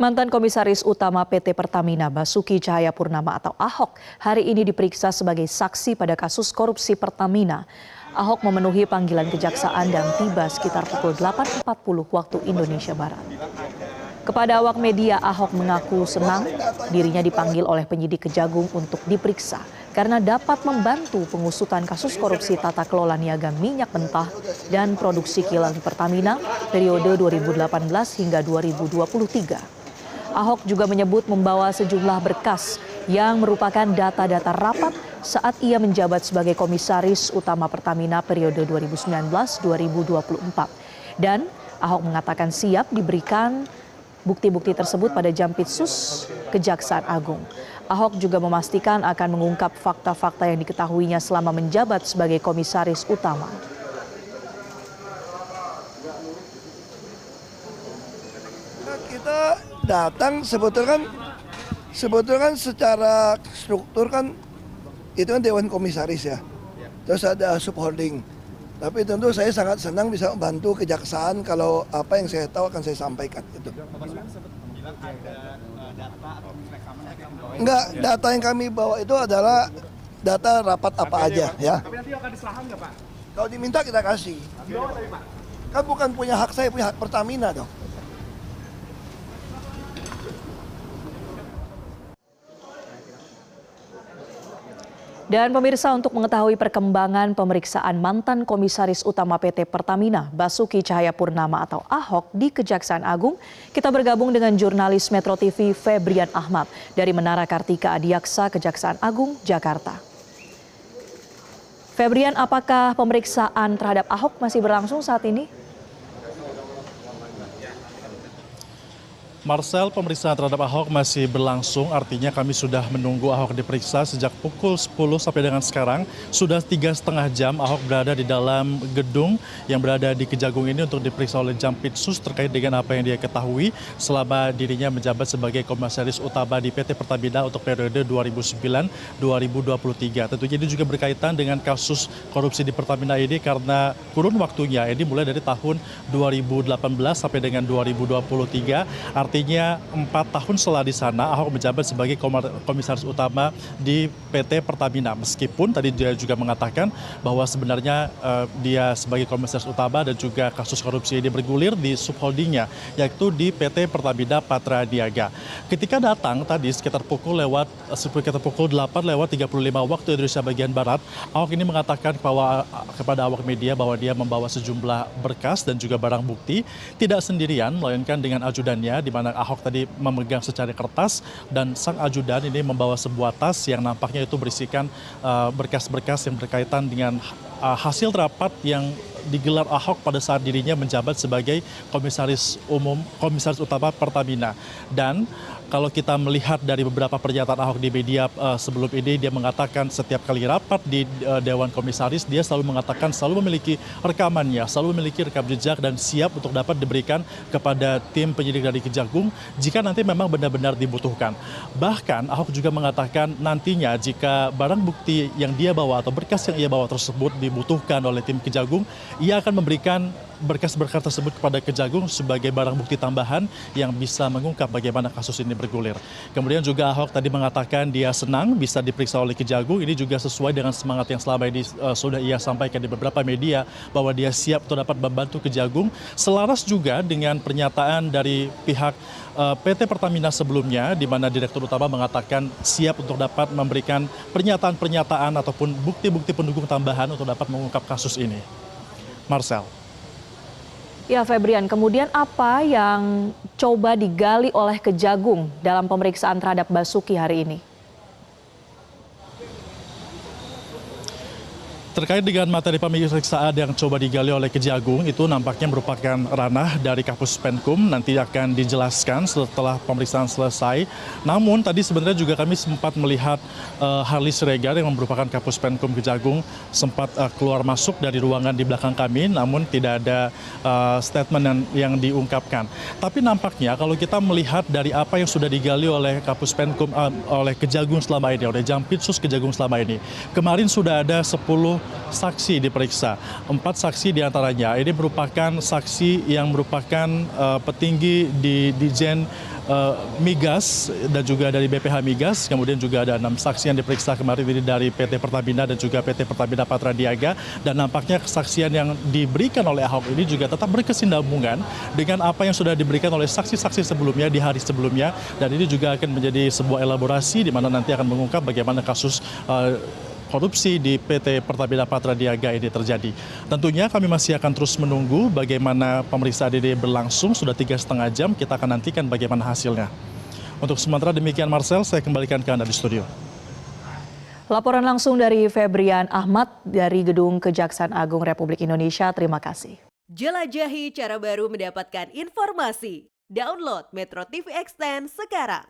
Mantan Komisaris Utama PT Pertamina Basuki Cahayapurnama atau Ahok hari ini diperiksa sebagai saksi pada kasus korupsi Pertamina. Ahok memenuhi panggilan kejaksaan dan tiba sekitar pukul 8.40 waktu Indonesia Barat. Kepada awak media, Ahok mengaku senang dirinya dipanggil oleh penyidik Kejagung untuk diperiksa karena dapat membantu pengusutan kasus korupsi tata kelola niaga minyak mentah dan produksi kilang Pertamina periode 2018 hingga 2023. Ahok juga menyebut membawa sejumlah berkas yang merupakan data-data rapat saat ia menjabat sebagai Komisaris Utama Pertamina periode 2019-2024. Dan Ahok mengatakan siap diberikan bukti-bukti tersebut pada Jampitsus Kejaksaan Agung. Ahok juga memastikan akan mengungkap fakta-fakta yang diketahuinya selama menjabat sebagai Komisaris Utama. Kita datang sebetulnya kan secara struktur kan itu kan Dewan Komisaris ya. Terus ada subholding. Tapi tentu saya sangat senang bisa membantu kejaksaan kalau apa yang saya tahu akan saya sampaikan itu. Enggak, data yang kami bawa itu adalah data rapat apa aja ya. Tapi nanti akan diserahkan nggak Pak? Kalau diminta kita kasih. Kan bukan punya hak saya, punya hak Pertamina dong. Dan pemirsa, untuk mengetahui perkembangan pemeriksaan mantan Komisaris Utama PT Pertamina Basuki Cahayapurnama atau Ahok di Kejaksaan Agung, kita bergabung dengan jurnalis Metro TV Febrian Ahmad dari Menara Kartika Adiaksa Kejaksaan Agung, Jakarta. Febrian, apakah pemeriksaan terhadap Ahok masih berlangsung saat ini? Marcel, pemeriksaan terhadap Ahok masih berlangsung, artinya kami sudah menunggu Ahok diperiksa sejak pukul 10 sampai dengan sekarang. Sudah 3,5 jam Ahok berada di dalam gedung yang berada di Kejagung ini untuk diperiksa oleh Jampitsus terkait dengan apa yang dia ketahui selama dirinya menjabat sebagai Komisaris Utama di PT Pertamina untuk periode 2009-2023. Tentunya ini juga berkaitan dengan kasus korupsi di Pertamina ini karena kurun waktunya ini mulai dari tahun 2018 sampai dengan 2023. Artinya 4 tahun setelah di sana Ahok menjabat sebagai Komisaris Utama di PT Pertamina. Meskipun tadi dia juga mengatakan bahwa sebenarnya dia sebagai Komisaris Utama dan juga kasus korupsi ini bergulir di subholdingnya, yaitu di PT Pertamina Patra Niaga. Ketika datang tadi sekitar pukul 8:35 waktu Indonesia bagian Barat, Ahok ini mengatakan kepada awak media bahwa dia membawa sejumlah berkas dan juga barang bukti, tidak sendirian melainkan dengan ajudannya, di mana Ahok tadi memegang secari kertas dan sang ajudan ini membawa sebuah tas yang nampaknya itu berisikan berkas-berkas yang berkaitan dengan hasil rapat yang digelar Ahok pada saat dirinya menjabat sebagai Komisaris Utama Pertamina. Dan kalau kita melihat dari beberapa pernyataan Ahok di media sebelum ini, dia mengatakan setiap kali rapat di Dewan Komisaris, dia selalu mengatakan selalu memiliki rekamannya, selalu memiliki rekam jejak dan siap untuk dapat diberikan kepada tim penyidik dari Kejagung jika nanti memang benar-benar dibutuhkan. Bahkan Ahok juga mengatakan nantinya jika barang bukti yang dia bawa atau berkas yang ia bawa tersebut dibutuhkan oleh tim Kejagung, ia akan memberikan berkas-berkas tersebut kepada Kejagung sebagai barang bukti tambahan yang bisa mengungkap bagaimana kasus ini bergulir. Kemudian juga Ahok tadi mengatakan dia senang bisa diperiksa oleh Kejagung. Ini juga sesuai dengan semangat yang selama ini sudah ia sampaikan di beberapa media bahwa dia siap untuk dapat membantu Kejagung. Selaras juga dengan pernyataan dari pihak PT Pertamina sebelumnya, di mana Direktur Utama mengatakan siap untuk dapat memberikan pernyataan-pernyataan ataupun bukti-bukti pendukung tambahan untuk dapat mengungkap kasus ini. Marcel. Ya, Febrian, kemudian apa yang coba digali oleh Kejagung dalam pemeriksaan terhadap Basuki hari ini? Terkait dengan materi pemeriksaan yang coba digali oleh Kejagung, itu nampaknya merupakan ranah dari Kapus Penkum, nanti akan dijelaskan setelah pemeriksaan selesai. Namun tadi sebenarnya juga kami sempat melihat Harly Siregar yang merupakan Kapus Penkum Kejagung sempat keluar masuk dari ruangan di belakang kami, namun tidak ada statement yang diungkapkan. Tapi nampaknya kalau kita melihat dari apa yang sudah digali oleh Kapus Penkum, oleh Kejagung selama ini, oleh Jampitsus Kejagung selama ini, kemarin sudah ada 10 saksi diperiksa. 4 saksi diantaranya ini merupakan saksi yang merupakan petinggi di Dijen Migas dan juga dari BPH Migas, kemudian juga ada 6 saksi yang diperiksa kemarin ini dari PT Pertamina dan juga PT Pertamina Patraniaga, dan nampaknya kesaksian yang diberikan oleh Ahok ini juga tetap berkesinambungan dengan apa yang sudah diberikan oleh saksi-saksi sebelumnya di hari sebelumnya, dan ini juga akan menjadi sebuah elaborasi di mana nanti akan mengungkap bagaimana kasus korupsi di PT Pertamina Patraniaga ini terjadi. Tentunya kami masih akan terus menunggu bagaimana pemeriksaan ini berlangsung. Sudah 3,5 jam, kita akan nantikan bagaimana hasilnya. Untuk sementara demikian Marcel, saya kembalikan ke Anda di studio. Laporan langsung dari Febrian Ahmad dari Gedung Kejaksaan Agung Republik Indonesia. Terima kasih. Jelajahi cara baru mendapatkan informasi. Download Metro TV Extend sekarang.